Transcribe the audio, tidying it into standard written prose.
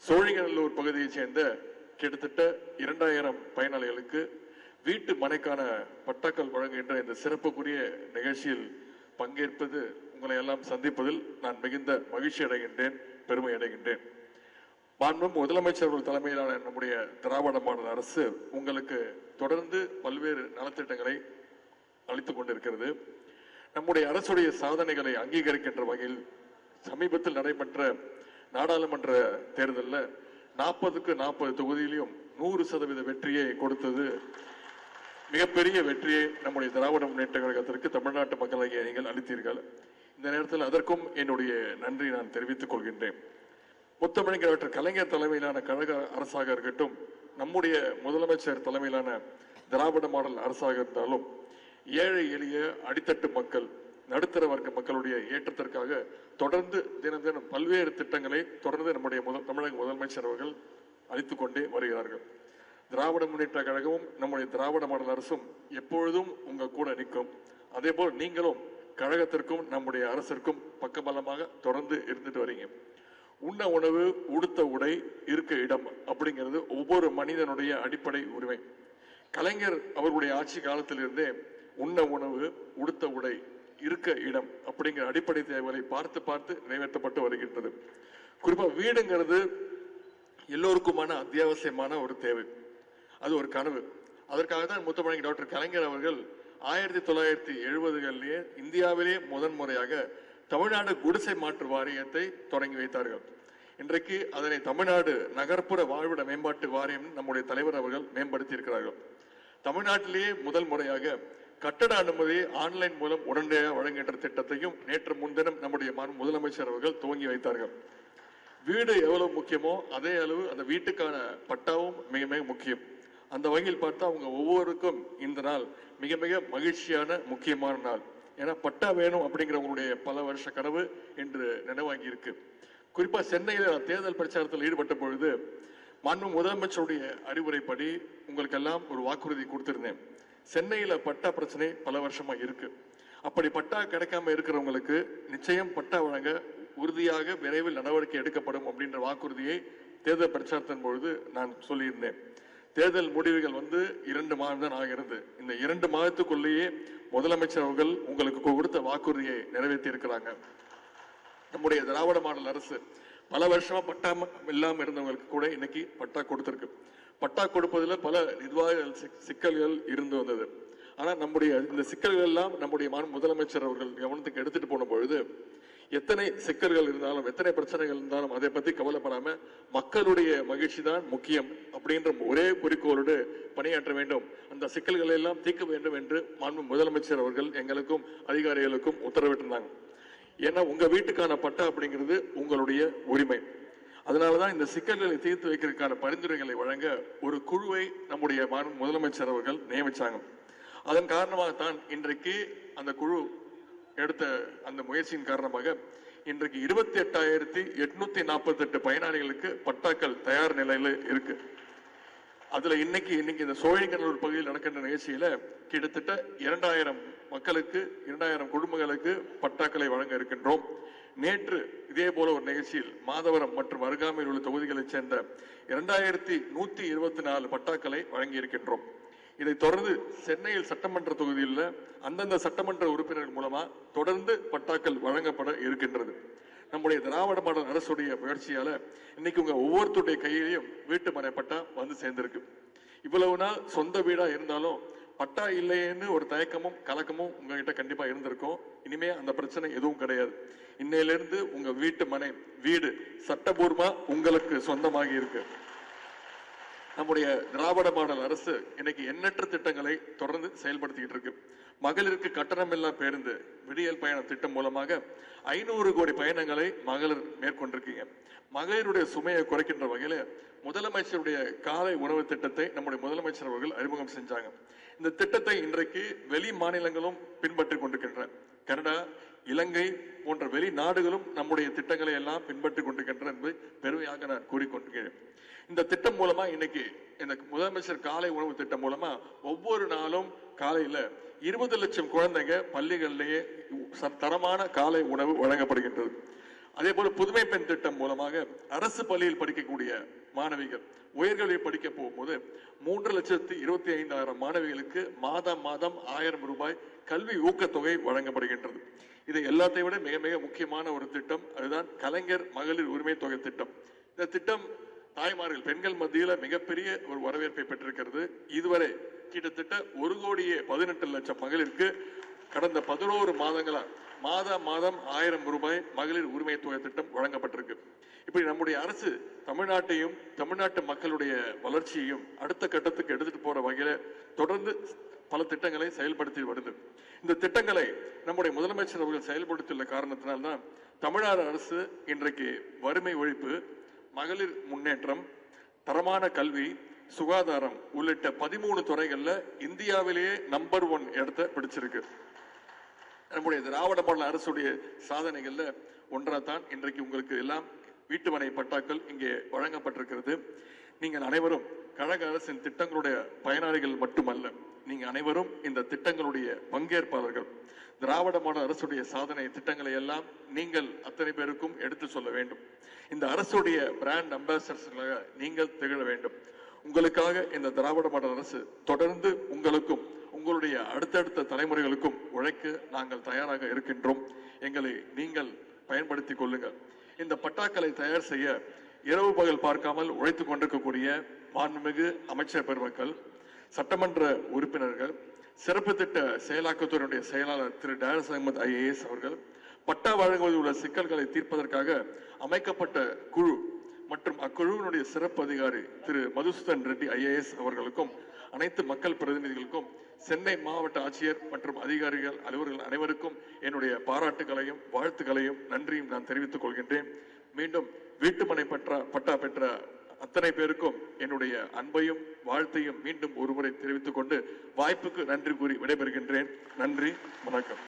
சோழிங்கநல்லூர் பகுதியைச் சேர்ந்த கிட்டத்தட்ட 2000 பயனாளிகளுக்கு வீட்டு மனைக்கான பட்டாக்கள் வழங்குகின்ற இந்த சிறப்புக்குரிய நிகழ்ச்சியில் பங்கேற்பது, உங்களை எல்லாம் சந்திப்பதில் நான் மிகுந்த மகிழ்ச்சி அடைகின்றேன், பெருமை அடைகின்றேன். மாண்புமிகு முதலமைச்சர் தலைமையிலான நம்முடைய திராவிட மாடல் அரசு உங்களுக்கு தொடர்ந்து பல்வேறு நலத்திட்டங்களை அளித்துக் கொண்டிருக்கிறது. நம்முடைய அரசுடைய சாதனைகளை அங்கீகரிக்கின்ற வகையில் சமீபத்தில் நடைபெற்ற நாடாளுமன்ற தேர்தலில் 40க்கு 40 தொகுதியிலும் 100% வெற்றியை கொடுத்தது மிகப்பெரிய வெற்றியை நம்முடைய திராவிட முன்னேற்ற கழகத்திற்கு தமிழ்நாட்டு மக்களாகிய நீங்கள் அளித்தீர்கள். இந்த நேரத்தில் அதற்கும் என்னுடைய நன்றி நான் தெரிவித்துக் கொள்கின்றேன். முத்தமிழர் டாக்டர் கலைஞர் தலைமையிலான கழக அரசாக இருக்கட்டும், நம்முடைய முதலமைச்சர் தலைமையிலான திராவிட மாடல் அரசாக இருந்தாலும் ஏழை எளிய அடித்தட்டு மக்கள், நடுத்தர வர்க்க மக்களுடைய ஏற்றத்திற்காக தொடர்ந்து தினம் தினம் பல்வேறு திட்டங்களை தொடர்ந்து நம்முடைய தமிழக முதலமைச்சர் அவர்கள் அளித்துக் கொண்டே வருகிறார்கள். திராவிட முன்னேற்ற கழகமும் நம்முடைய திராவிட மாடல் அரசும் எப்பொழுதும் உங்க கூட நிற்கும். அதே போல் நீங்களும் கழகத்திற்கும் நம்முடைய அரசிற்கும் பக்கபலமாக தொடர்ந்து இருந்துட்டு வரீங்க. உண்ண உணவு, உடுத்த உடை, இருக்க இடம் அப்படிங்கிறது ஒவ்வொரு மனிதனுடைய அடிப்படை உரிமை. கலைஞர் அவர்களுடைய ஆட்சி காலத்திலிருந்தே உண்ண உணவு, உடுத்த உடை, இருக்க இடம் அப்படிங்கிற அடிப்படை தேவைகளை பார்த்து பார்த்து நிறைவேற்றப்பட்டு வருகின்றது. குறிப்பா வீடுங்கிறது எல்லோருக்குமான அத்தியாவசியமான ஒரு தேவை, அது ஒரு கனவு. அதற்காக தான் முத்தமிழர் டாக்டர் கலைஞர் அவர்கள் 1970களிலேயே இந்தியாவிலேயே முதன்முறையாக தமிழ்நாடு குடிசை மாற்று வாரியத்தை தொடங்கி வைத்தார்கள். இன்றைக்கு அதனை தமிழ்நாடு நகர்ப்புற வாழ்விட மேம்பாட்டு வாரியம் நம்முடைய தலைவர் அவர்கள் மேம்படுத்தி இருக்கிறார்கள். தமிழ்நாட்டிலேயே முதல் முறையாக கட்டட அனுமதி ஆன்லைன் மூலம் உடனடியாக வழங்குகின்ற திட்டத்தையும் நேற்று முன்தினம் நம்முடைய முதலமைச்சர் அவர்கள் துவங்கி வைத்தார்கள். வீடு எவ்வளவு முக்கியமோ அதே அளவு அந்த வீட்டுக்கான பட்டாவும் மிக மிக முக்கியம். அந்த வகையில் பார்த்தா அவங்க ஒவ்வொருக்கும் இந்த நாள் மிக மிக மகிழ்ச்சியான முக்கியமான நாள். ஏன்னா பட்டா வேணும் அப்படிங்கிறவங்களுடைய பல வருஷ கனவு இன்று நினைவாகி இருக்கு. குறிப்பா சென்னையில் தேர்தல் பிரச்சாரத்தில் ஈடுபட்ட பொழுது மாண்புமிகு முதலமைச்சருடைய அறிவுரைப்படி உங்களுக்கு எல்லாம் ஒரு வாக்குறுதி கொடுத்திருந்தேன். சென்னையில பட்டா பிரச்சனை பல வருஷமா இருக்கு. அப்படி பட்டா கிடைக்காம இருக்கிறவங்களுக்கு நிச்சயம் பட்டா வழங்க உறுதியாக விரைவில் நடவடிக்கை எடுக்கப்படும் அப்படின்ற வாக்குறுதியை தேர்தல் பிரச்சாரத்தின் பொழுது நான் சொல்லியிருந்தேன். தேர்தல் முடிவுகள் 2 மாதம் தான் ஆகிறது. இந்த 2 மாதத்துக்குள்ளேயே முதலமைச்சர் அவர்கள் உங்களுக்கு கொடுத்த வாக்குறுதியை நிறைவேற்றி இருக்கிறாங்க. நம்முடைய திராவிட மாடல் அரசு பல வருஷமா பட்டா இல்லாம இருந்தவங்களுக்கு கூட இன்னைக்கு பட்டா கொடுத்திருக்கு. பட்டா கொடுப்பதில் பல நிர்வாக சிக்கல்கள் இருந்து வந்தது. ஆனா நம்முடைய இந்த சிக்கல்கள் எல்லாம் நம்முடைய முதலமைச்சர் அவர்கள் கவனத்துக்கு எடுத்துட்டு போன பொழுது எத்தனை சிக்கல்கள் இருந்தாலும் எத்தனை பிரச்சனைகள் இருந்தாலும் அதை பத்தி கவலைப்படாம மக்களுடைய மகிழ்ச்சி தான் முக்கியம் அப்படின்ற ஒரே குறிக்கோளோடு பணியாற்ற வேண்டும், அந்த சிக்கல்களை எல்லாம் தீர்க்க வேண்டும் என்று முதலமைச்சர் அவர்கள் எங்களுக்கும் அதிகாரிகளுக்கும் உத்தரவிட்டிருந்தாங்க. ஏன்னா உங்க வீட்டுக்கான பட்டா அப்படிங்கிறது உங்களுடைய உரிமை. அதனாலதான் இந்த சிக்கல்களை தீர்த்து வைக்கிறதுக்கான பரிந்துரைகளை வழங்க ஒரு குழுவை நம்முடைய முதலமைச்சர் அவர்கள் நியமிச்சாங்க. அதன் காரணமாகத்தான் இன்றைக்கு அந்த குழு எடுத்த அந்த முயற்சியின் காரணமாக இன்றைக்கு 28,848 பயனாளிகளுக்கு பட்டாக்கள் தயார் நிலையில இருக்கு. அதுல இன்னைக்கு இந்த சோழிங்கநல்லூர் பகுதியில் நடக்கின்ற நிகழ்ச்சியில கிட்டத்தட்ட 2000 மக்களுக்கு 2000 குடும்பங்களுக்கு பட்டாக்களை வழங்க இருக்கின்றோம். நேற்று இதே போல ஒரு நிகழ்ச்சியில் மாதவரம் மற்றும் அருகாமையில் உள்ள தொகுதிகளைச் சேர்ந்த 2124 பட்டாக்களை வழங்கி இருக்கின்றோம். இதை தொடர்ந்து சென்னையில் சட்டமன்ற தொகுதியில் அந்தந்த சட்டமன்ற உறுப்பினர்கள் மூலமா தொடர்ந்து பட்டாக்கள் வழங்கப்பட இருக்கின்றது. நம்முடைய திராவிட மாடல் அரசுடைய முயற்சியால இன்னைக்கு உங்க ஒவ்வொருத்தருடைய கையிலையும் வீட்டு மனை பட்டா சேர்ந்திருக்கு. இவ்வளவு நாள் சொந்த வீடா இருந்தாலும் பட்டா இல்லைன்னு ஒரு தயக்கமும் கலக்கமும் உங்ககிட்ட கண்டிப்பா இருந்திருக்கும். இனிமே அந்த பிரச்சனை எதுவும் கிடையாது. இன்னையிலிருந்து உங்க வீட்டு மனை வீடு சட்டபூர்வமா உங்களுக்கு சொந்தமாகி இருக்கு. நம்முடைய திராவிட மாடல் அரசு இன்னைக்கு எண்ணற்ற திட்டங்களை தொடர்ந்து செயல்படுத்திக்கிட்டு இருக்கு. மகளிருக்கு கட்டணமில்லா பேருந்து விடியல் பயண திட்டம் மூலமாக 500 கோடி பயணங்களை மகளிர் மேற்கொண்டிருக்கீங்க. மகளிருடைய சுமையை குறைக்கின்ற வகையில முதலமைச்சருடைய காலை உணவு திட்டத்தை நம்முடைய முதலமைச்சர் அவர்கள் அறிமுகம் செஞ்சாங்க. இந்த திட்டத்தை இன்றைக்கு வெளி மாநிலங்களும் பின்பற்றி கொண்டிருக்கின்றன. கனடா, இலங்கை போன்ற வெளிநாடுகளும் நம்முடைய திட்டங்களை எல்லாம் பின்பற்றி கொண்டிருக்கின்றன என்பதை பெருமையாக நான் கூறிக்கொண்டிருக்கிறேன். இந்த திட்டம் மூலமா இன்னைக்கு இந்த முதலமைச்சர் காலை உணவு திட்டம் மூலமா ஒவ்வொரு நாளும் காலையில 20 லட்சம் குழந்தைங்க பள்ளிகளிலேயே தரமான காலை உணவு வழங்கப்படுகின்றது. அதே போல புதுமை பெண் திட்டம் மூலமாக அரசு பள்ளியில் படிக்கக்கூடிய மாணவிகள் உயர்கல்வியை படிக்க போகும்போது 3,25,000 மாணவிகளுக்கு மாதம் 1000 ரூபாய் கல்வி ஊக்கத்தொகை வழங்கப்படுகின்றது. இது எல்லாத்தையும் விட மிக மிக முக்கியமான ஒரு திட்டம், அதுதான் கலைஞர் மகளிர் உரிமை தொகை திட்டம். இந்த திட்டம் தாய்மார்கள் பெண்கள் மத்தியில மிகப்பெரிய ஒரு வரவேற்பை பெற்றிருக்கிறது. இதுவரை கிட்டத்தட்ட 1,18,00,000 மகளிருக்கு கடந்த 11 மாதங்களா மாதம் 1000 ரூபாய் மகளிர் உரிமை தொகை திட்டம் வழங்கப்பட்டிருக்கு. இப்படி நம்முடைய அரசு தமிழ்நாட்டையும் தமிழ்நாட்டு மக்களுடைய வளர்ச்சியையும் அடுத்த கட்டத்துக்கு எடுத்துட்டு போற வகையில தொடர்ந்து பல திட்டங்களை செயல்படுத்தி வருது. இந்த திட்டங்களை நம்முடைய முதலமைச்சர் அவர்கள் செயல்படுத்தியுள்ள காரணத்தினால்தான் தமிழ்நாடு அரசு இன்றைக்கு வறுமை ஒழிப்பு, மகளிர் முன்னேற்றம், தரமான கல்வி, சுகாதாரம் உள்ளிட்ட 13 துறைகள்ல இந்தியாவிலேயே நம்பர் 1 இடத்தை பிடிச்சிருக்கு. நம்முடைய திராவிட மாடல் அரசுடைய சாதனைகள்ல ஒன்றாதான் இன்றைக்கு உங்களுக்கு எல்லாம் வீட்டுமனை பட்டாக்கள் இங்கே வழங்கப்பட்டிருக்கிறது. நீங்கள் அனைவரும் கழக அரசின் திட்டங்களுடைய பயனாளிகள் மட்டுமல்ல, நீங்க அனைவரும் இந்த திட்டங்களுடைய பங்கேற்பாளர்கள். திராவிட மாடல் அரசுடைய சாதனை திட்டங்களை எல்லாம் நீங்கள் அத்தனை பேருக்கும் எடுத்து சொல்ல வேண்டும். இந்த அரசுடைய பிராண்ட் அம்பாசிடர்ஸாக நீங்கள் திகழ வேண்டும். உங்களுக்காக இந்த திராவிட மாடல் அரசு தொடர்ந்து உங்களுக்கும் உங்களுடைய அடுத்தடுத்த தலைமுறைகளுக்கும் உழைக்க நாங்கள் தயாராக இருக்கின்றோம். எங்களை நீங்கள் பயன்படுத்திக் கொள்ளுங்கள். இந்த பட்டாக்களை தயார் செய்ய இரவு பகல் பார்க்காமல் உழைத்துக் கொண்டிருக்கக்கூடிய மாண்புமிகு அமைச்சர் பெருமக்கள், சட்டமன்ற உறுப்பினர்கள், சிறப்பு திட்ட செயலாக்கத்துறையுடைய செயலாளர் திரு டேரஸ் அகமது IAS அவர்கள், பட்டா வழங்குவதில் உள்ள சிக்கல்களை தீர்ப்பதற்காக அமைக்கப்பட்ட குழு மற்றும் அக்குழுவினுடைய சிறப்பு அதிகாரி திரு மதுசூதன் ரெட்டி IAS அவர்களுக்கும், அனைத்து மக்கள் பிரதிநிதிகளுக்கும், சென்னை மாவட்ட ஆட்சியர் மற்றும் அதிகாரிகள் அலுவலர்கள் அனைவருக்கும் என்னுடைய பாராட்டுகளையும் வாழ்த்துக்களையும் நன்றியும் நான் தெரிவித்துக் கொள்கின்றேன். மீண்டும் வீட்டுமனை பட்டா பெற்ற அத்தனை பேருக்கும் என்னுடைய அன்பையும் வாழ்த்தையும் மீண்டும் ஒருமுறை தெரிவித்துக் கொண்டு வாய்ப்புக்கு நன்றி கூறி விடைபெறுகின்றேன். நன்றி, வணக்கம்.